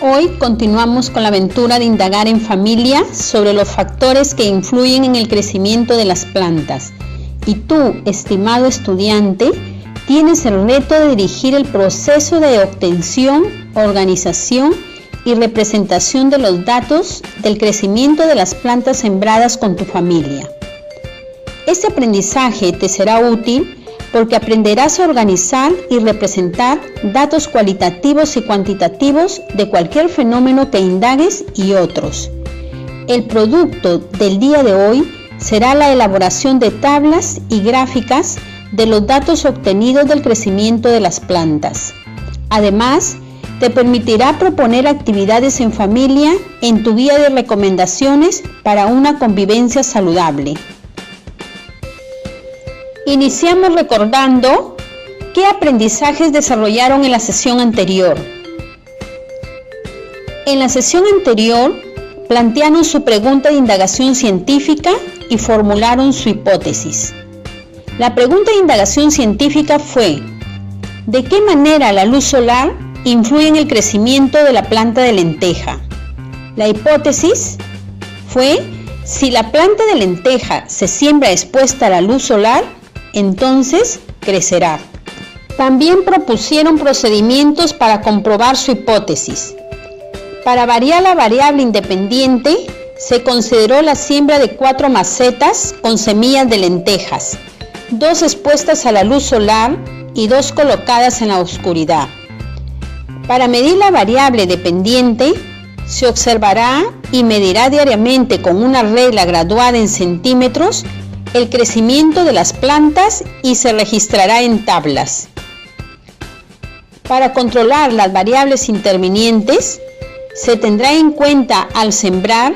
Hoy continuamos con la aventura de indagar en familia sobre los factores que influyen en el crecimiento de las plantas. Y tú, estimado estudiante, tienes el reto de dirigir el proceso de obtención, organización y representación de los datos del crecimiento de las plantas sembradas con tu familia. Este aprendizaje te será útil porque aprenderás a organizar y representar datos cualitativos y cuantitativos de cualquier fenómeno que indagues y otros. El producto del día de hoy será la elaboración de tablas y gráficas de los datos obtenidos del crecimiento de las plantas. Además, te permitirá proponer actividades en familia en tu guía de recomendaciones para una convivencia saludable. Iniciamos recordando qué aprendizajes desarrollaron en la sesión anterior. En la sesión anterior, plantearon su pregunta de indagación científica y formularon su hipótesis. La pregunta de indagación científica fue: ¿de qué manera la luz solar influye en el crecimiento de la planta de lenteja? La hipótesis fue: si la planta de lenteja se siembra expuesta a la luz solar, entonces crecerá. También propusieron procedimientos para comprobar su hipótesis. Para variar la variable independiente, se consideró la siembra de 4 macetas con semillas de lentejas, 2 expuestas a la luz solar y 2 colocadas en la oscuridad. Para medir la variable dependiente, se observará y medirá diariamente con una regla graduada en centímetros el crecimiento de las plantas y se registrará en tablas. Para controlar las variables intervinientes, se tendrá en cuenta al sembrar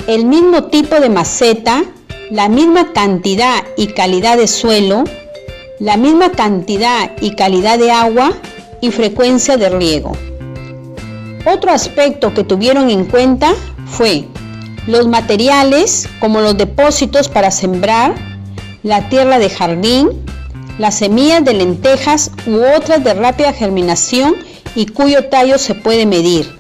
el mismo tipo de maceta, la misma cantidad y calidad de suelo, la misma cantidad y calidad de agua y frecuencia de riego. Otro aspecto que tuvieron en cuenta fue los materiales como los depósitos para sembrar, la tierra de jardín, las semillas de lentejas u otras de rápida germinación y cuyo tallo se puede medir,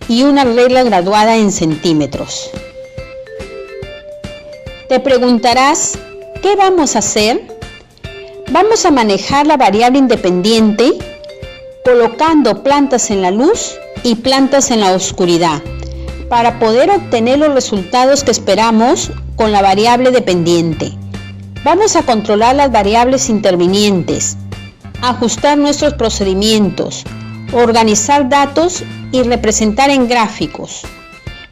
y una regla graduada en centímetros. Te preguntarás, ¿qué vamos a hacer? Vamos a manejar la variable independiente colocando plantas en la luz y plantas en la oscuridad para poder obtener los resultados que esperamos con la variable dependiente. Vamos a controlar las variables intervinientes, ajustar nuestros procedimientos, organizar datos y representar en gráficos.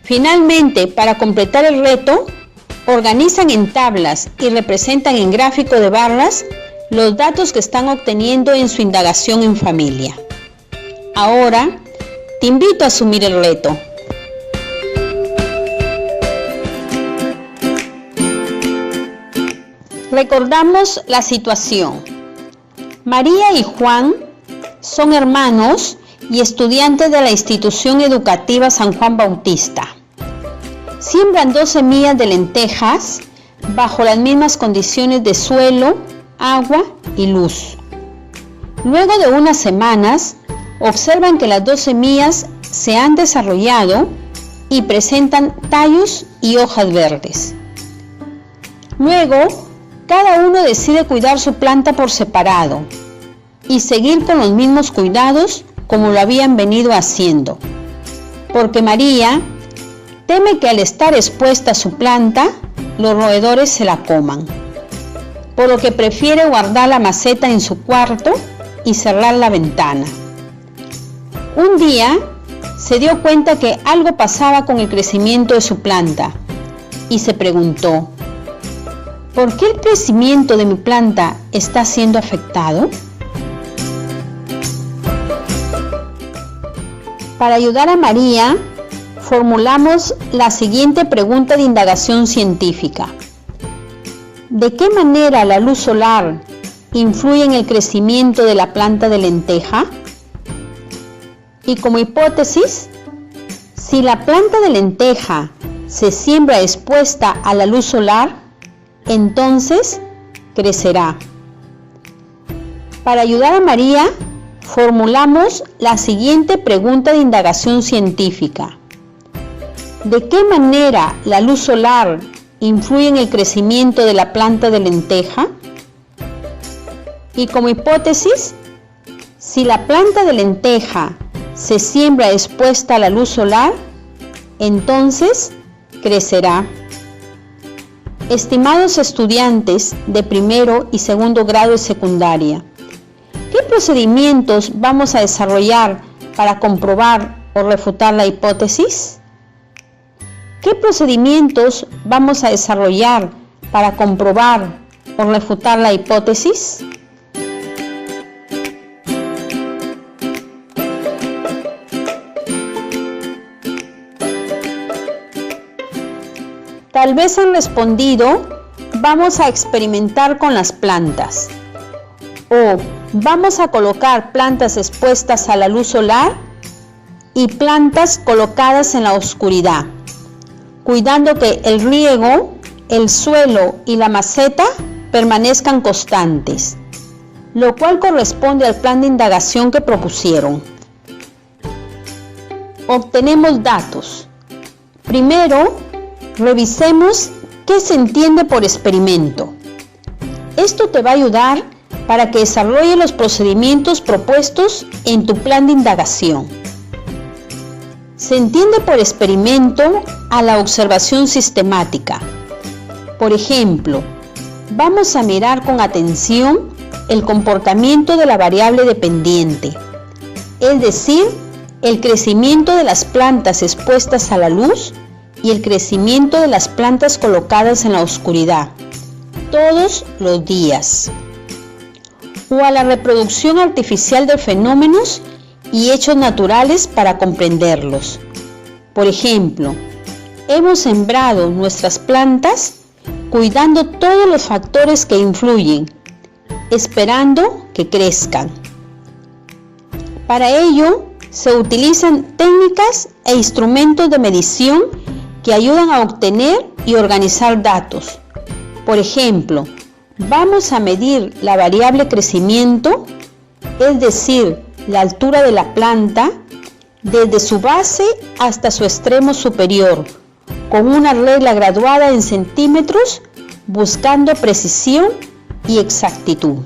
Finalmente, para completar el reto, organizan en tablas y representan en gráfico de barras los datos que están obteniendo en su indagación en familia. Ahora, te invito a asumir el reto. Recordamos la situación. María y Juan son hermanos y estudiantes de la institución educativa San Juan Bautista. Siembran 2 semillas de lentejas bajo las mismas condiciones de suelo, agua y luz. Luego de unas semanas, observan que las 2 semillas se han desarrollado y presentan tallos y hojas verdes. Luego, cada uno decide cuidar su planta por separado y seguir con los mismos cuidados como lo habían venido haciendo, porque María teme que al estar expuesta a su planta, los roedores se la coman, por lo que prefiere guardar la maceta en su cuarto y cerrar la ventana. Un día se dio cuenta que algo pasaba con el crecimiento de su planta y se preguntó: ¿por qué el crecimiento de mi planta está siendo afectado? Para ayudar a María, formulamos la siguiente pregunta de indagación científica. ¿De qué manera la luz solar influye en el crecimiento de la planta de lenteja? Y como hipótesis, si la planta de lenteja se siembra expuesta a la luz solar, entonces crecerá. Para ayudar a María, formulamos la siguiente pregunta de indagación científica. ¿De qué manera la luz solar influye en el crecimiento de la planta de lenteja? Y como hipótesis, si la planta de lenteja se siembra expuesta a la luz solar, entonces crecerá. Estimados estudiantes de primero y segundo grado de secundaria, ¿qué procedimientos vamos a desarrollar para comprobar o refutar la hipótesis? ¿Qué procedimientos vamos a desarrollar para comprobar o refutar la hipótesis? Tal vez han respondido, vamos a experimentar con las plantas. O vamos a colocar plantas expuestas a la luz solar y plantas colocadas en la oscuridad, cuidando que el riego, el suelo y la maceta permanezcan constantes, lo cual corresponde al plan de indagación que propusieron. Obtenemos datos. Primero, revisemos qué se entiende por experimento. Esto te va a ayudar para que desarrolle los procedimientos propuestos en tu plan de indagación. Se entiende por experimento a la observación sistemática. Por ejemplo, vamos a mirar con atención el comportamiento de la variable dependiente, es decir, el crecimiento de las plantas expuestas a la luz y el crecimiento de las plantas colocadas en la oscuridad, todos los días. O a la reproducción artificial de fenómenos y hechos naturales para comprenderlos. Por ejemplo, hemos sembrado nuestras plantas cuidando todos los factores que influyen, esperando que crezcan. Para ello, se utilizan técnicas e instrumentos de medición que ayudan a obtener y organizar datos. Por ejemplo, vamos a medir la variable crecimiento, es decir, la altura de la planta, desde su base hasta su extremo superior, con una regla graduada en centímetros, buscando precisión y exactitud.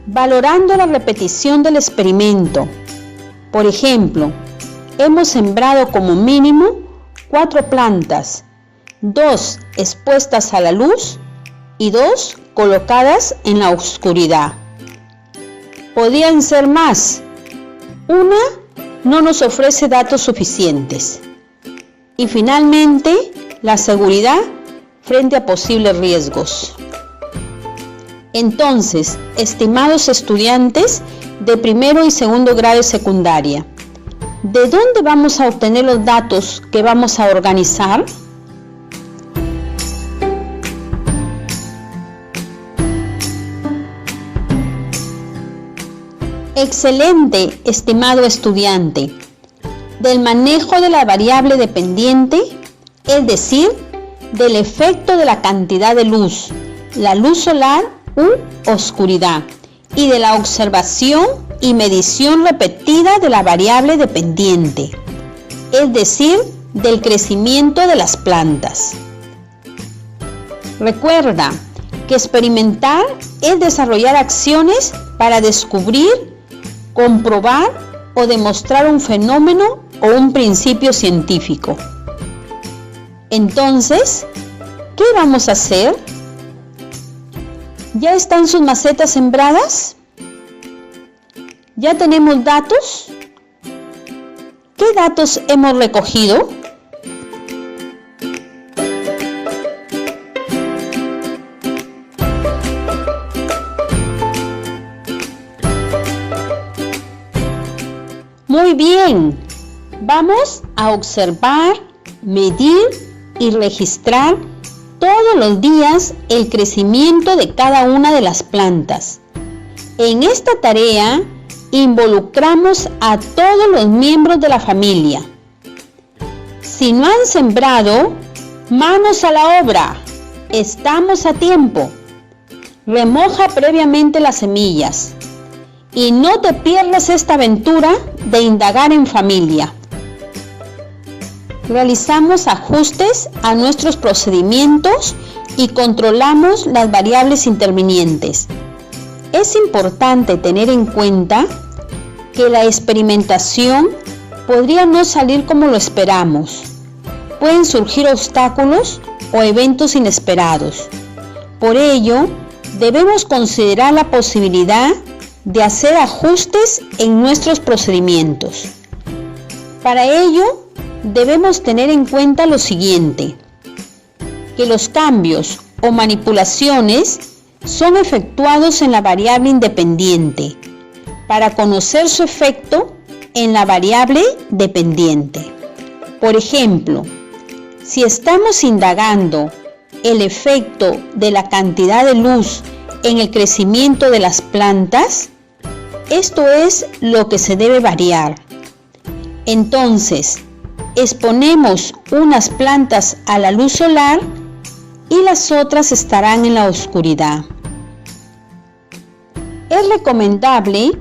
Valorando la repetición del experimento. Por ejemplo, hemos sembrado como mínimo 4 plantas, 2 expuestas a la luz y 2 colocadas en la oscuridad. Podrían ser más. Una no nos ofrece datos suficientes. Y finalmente, la seguridad frente a posibles riesgos. Entonces, estimados estudiantes de primero y segundo grado de secundaria, ¿de dónde vamos a obtener los datos que vamos a organizar? Excelente, estimado estudiante. Del manejo de la variable dependiente, es decir, del efecto de la cantidad de luz, la luz solar u oscuridad, y de la observación y medición repetida de la variable dependiente, es decir, del crecimiento de las plantas. Recuerda que experimentar es desarrollar acciones para descubrir, comprobar o demostrar un fenómeno o un principio científico. Entonces, ¿qué vamos a hacer? ¿Ya están sus macetas sembradas? ¿Ya tenemos datos? ¿Qué datos hemos recogido? Muy bien, vamos a observar, medir y registrar todos los días el crecimiento de cada una de las plantas. En esta tarea involucramos a todos los miembros de la familia. Si no han sembrado, manos a la obra, estamos a tiempo. Remoja previamente las semillas y no te pierdas esta aventura de indagar en familia. Realizamos ajustes a nuestros procedimientos y controlamos las variables intervinientes. Es importante tener en cuenta que la experimentación podría no salir como lo esperamos. Pueden surgir obstáculos o eventos inesperados. Por ello, debemos considerar la posibilidad de hacer ajustes en nuestros procedimientos. Para ello, debemos tener en cuenta lo siguiente: que los cambios o manipulaciones son efectuados en la variable independiente para conocer su efecto en la variable dependiente. Por ejemplo, si estamos indagando el efecto de la cantidad de luz en el crecimiento de las plantas, esto es lo que se debe variar. Entonces, exponemos unas plantas a la luz solar y las otras estarán en la oscuridad. Es recomendable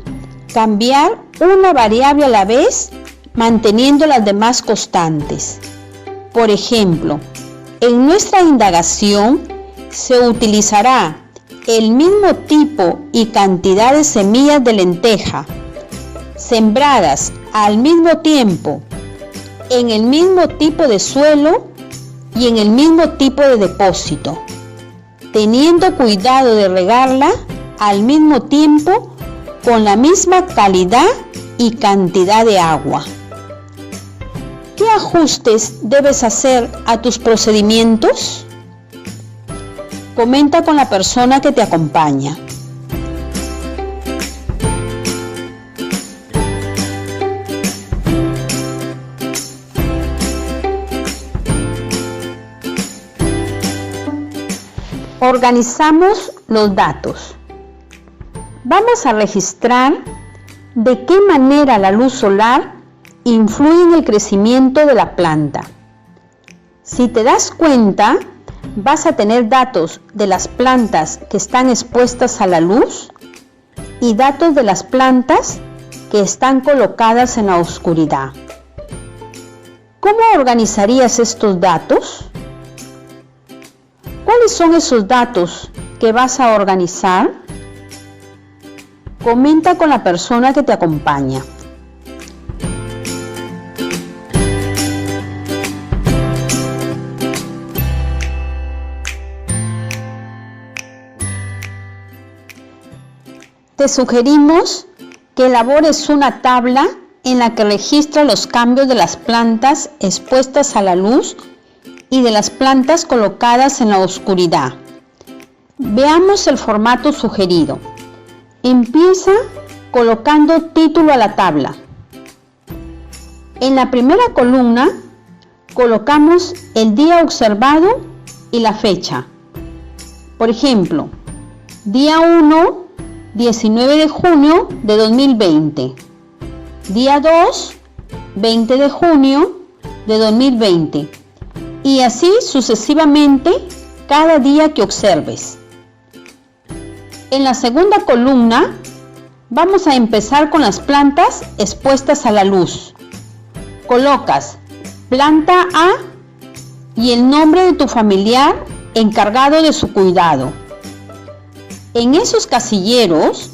cambiar una variable a la vez, manteniendo las demás constantes. Por ejemplo, en nuestra indagación se utilizará el mismo tipo y cantidad de semillas de lenteja, sembradas al mismo tiempo, en el mismo tipo de suelo y en el mismo tipo de depósito, teniendo cuidado de regarla al mismo tiempo con la misma calidad y cantidad de agua. ¿Qué ajustes debes hacer a tus procedimientos? Comenta con la persona que te acompaña. Organizamos los datos. Vamos a registrar de qué manera la luz solar influye en el crecimiento de la planta. Si te das cuenta, vas a tener datos de las plantas que están expuestas a la luz y datos de las plantas que están colocadas en la oscuridad. ¿Cómo organizarías estos datos? ¿Cuáles son esos datos que vas a organizar? Comenta con la persona que te acompaña. Te sugerimos que elabores una tabla en la que registra los cambios de las plantas expuestas a la luz y de las plantas colocadas en la oscuridad. Veamos el formato sugerido. Empieza colocando título a la tabla. En la primera columna colocamos el día observado y la fecha. Por ejemplo, día 1, 19 de junio de 2020. Día 2, 20 de junio de 2020. Y así sucesivamente cada día que observes. En la segunda columna vamos a empezar con las plantas expuestas a la luz. Colocas planta A y el nombre de tu familiar encargado de su cuidado. En esos casilleros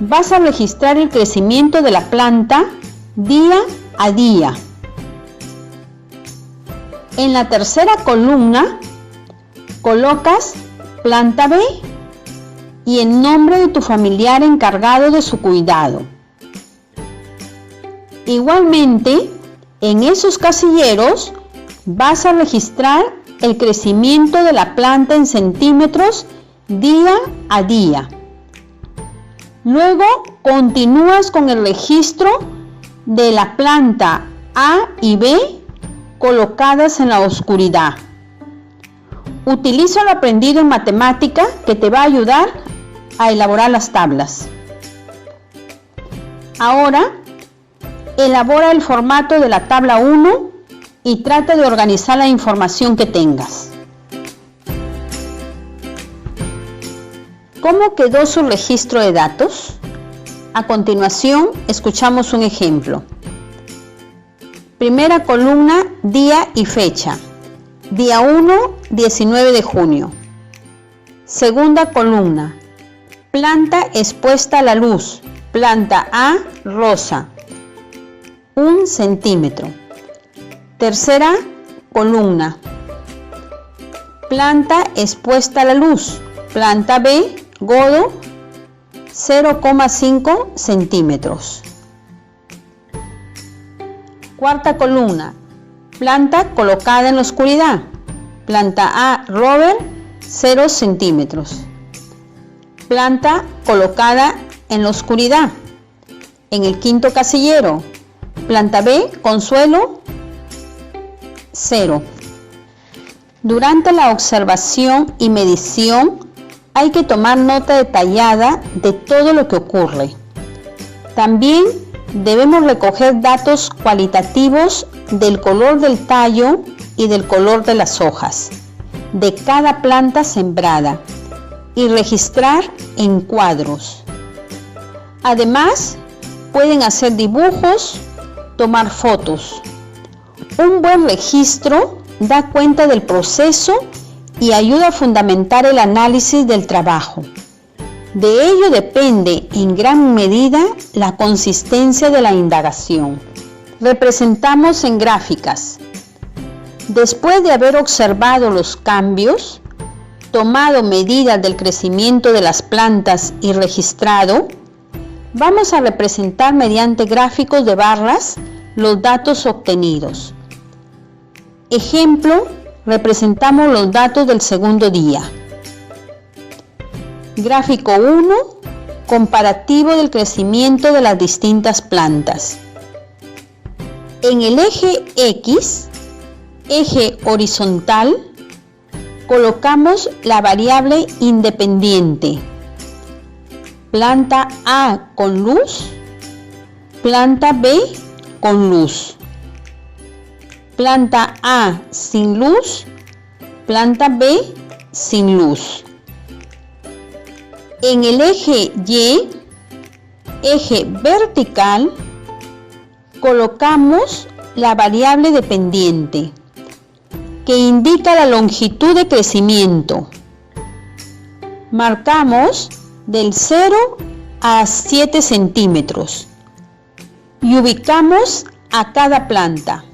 vas a registrar el crecimiento de la planta día a día. En la tercera columna colocas planta B y el nombre de tu familiar encargado de su cuidado. Igualmente, en esos casilleros vas a registrar el crecimiento de la planta en centímetros día a día. Luego continúas con el registro de la planta A y B colocadas en la oscuridad. Utiliza lo aprendido en matemática que te va a ayudar a elaborar las tablas. Ahora, elabora el formato de la tabla 1 y trata de organizar la información que tengas. ¿Cómo quedó su registro de datos? A continuación, escuchamos un ejemplo. Primera columna, día y fecha. Día 1, 19 de junio. Segunda columna, planta expuesta a la luz. Planta A, rosa, 1 centímetro. Tercera columna, planta expuesta a la luz. Planta B, godo, 0,5 centímetros. Cuarta columna, planta colocada en la oscuridad. Planta A, rover, 0 centímetros. Planta colocada en la oscuridad. En el quinto casillero, planta B, consuelo, 0. Durante la observación y medición hay que tomar nota detallada de todo lo que ocurre. También debemos recoger datos cualitativos del color del tallo y del color de las hojas de cada planta sembrada y registrar en cuadros. Además, pueden hacer dibujos, tomar fotos. Un buen registro da cuenta del proceso y ayuda a fundamentar el análisis del trabajo. De ello depende en gran medida la consistencia de la indagación. Representamos en gráficas. Después de haber observado los cambios, tomado medidas del crecimiento de las plantas y registrado, vamos a representar mediante gráficos de barras los datos obtenidos. Ejemplo, representamos los datos del segundo día. Gráfico 1, comparativo del crecimiento de las distintas plantas. En el eje X, eje horizontal, colocamos la variable independiente. Planta A con luz, planta B con luz. Planta A sin luz, planta B sin luz. En el eje Y, eje vertical, colocamos la variable dependiente, que indica la longitud de crecimiento. Marcamos del 0 a 7 centímetros y ubicamos a cada planta.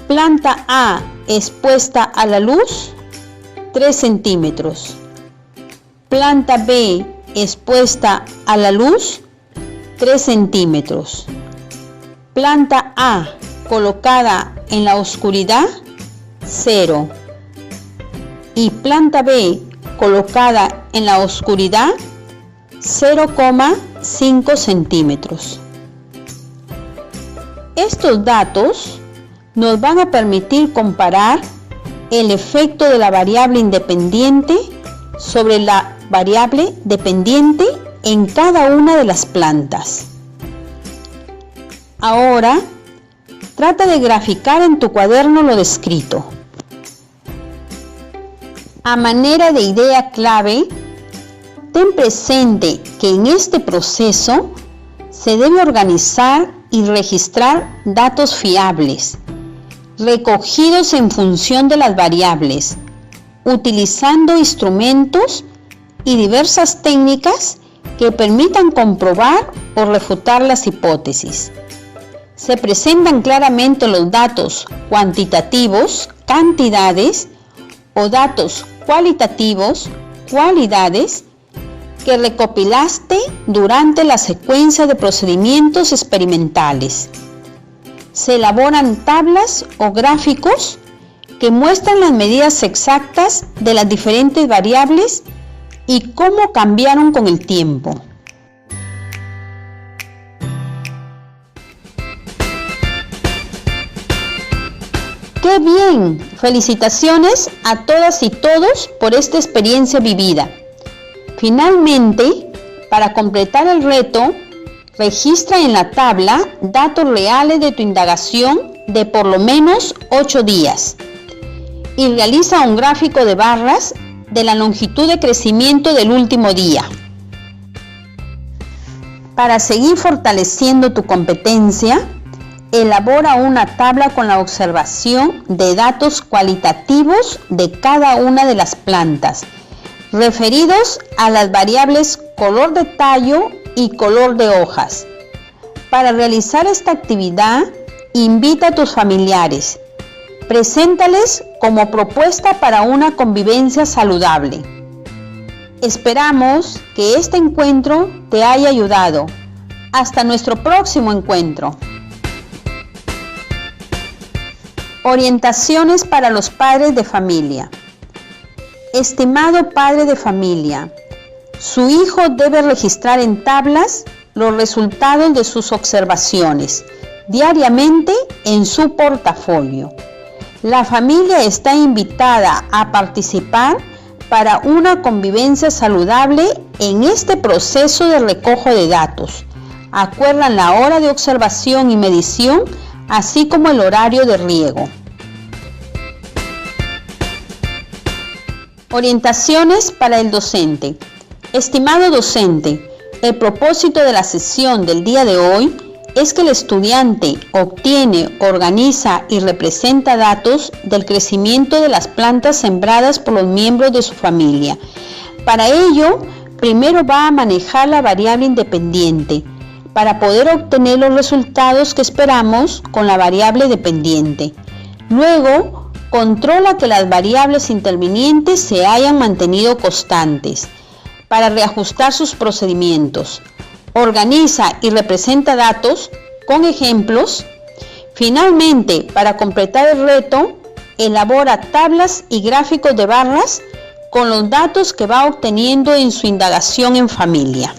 Planta A expuesta a la luz, 3 centímetros. Planta B expuesta a la luz, 3 centímetros. Planta A colocada en la oscuridad, 0. Y planta B colocada en la oscuridad, 0,5 centímetros. Estos datos nos van a permitir comparar el efecto de la variable independiente sobre la variable dependiente en cada una de las plantas. Ahora, trata de graficar en tu cuaderno lo descrito. A manera de idea clave, ten presente que en este proceso se debe organizar y registrar datos fiables, recogidos en función de las variables, utilizando instrumentos y diversas técnicas que permitan comprobar o refutar las hipótesis. Se presentan claramente los datos cuantitativos, cantidades, o datos cualitativos, cualidades, que recopilaste durante la secuencia de procedimientos experimentales. Se elaboran tablas o gráficos que muestran las medidas exactas de las diferentes variables y cómo cambiaron con el tiempo. ¡Qué bien! Felicitaciones a todas y todos por esta experiencia vivida. Finalmente, para completar el reto, registra en la tabla datos reales de tu indagación de por lo menos 8 días y realiza un gráfico de barras de la longitud de crecimiento del último día. Para seguir fortaleciendo tu competencia, elabora una tabla con la observación de datos cualitativos de cada una de las plantas, referidos a las variables color de tallo y color de hojas. Para realizar esta actividad, invita a tus familiares. Preséntales como propuesta para una convivencia saludable. Esperamos que este encuentro te haya ayudado. Hasta nuestro próximo encuentro. Orientaciones para los padres de familia. Estimado padre de familia, su hijo debe registrar en tablas los resultados de sus observaciones diariamente en su portafolio. La familia está invitada a participar para una convivencia saludable en este proceso de recojo de datos. Acuerdan la hora de observación y medición, así como el horario de riego. Orientaciones para el docente. Estimado docente, el propósito de la sesión del día de hoy es que el estudiante obtiene, organiza y representa datos del crecimiento de las plantas sembradas por los miembros de su familia. Para ello, primero va a manejar la variable independiente, para poder obtener los resultados que esperamos con la variable dependiente. Luego, controla que las variables intervinientes se hayan mantenido constantes, para reajustar sus procedimientos. Organiza y representa datos con ejemplos. Finalmente, para completar el reto, elabora tablas y gráficos de barras con los datos que va obteniendo en su indagación en familia.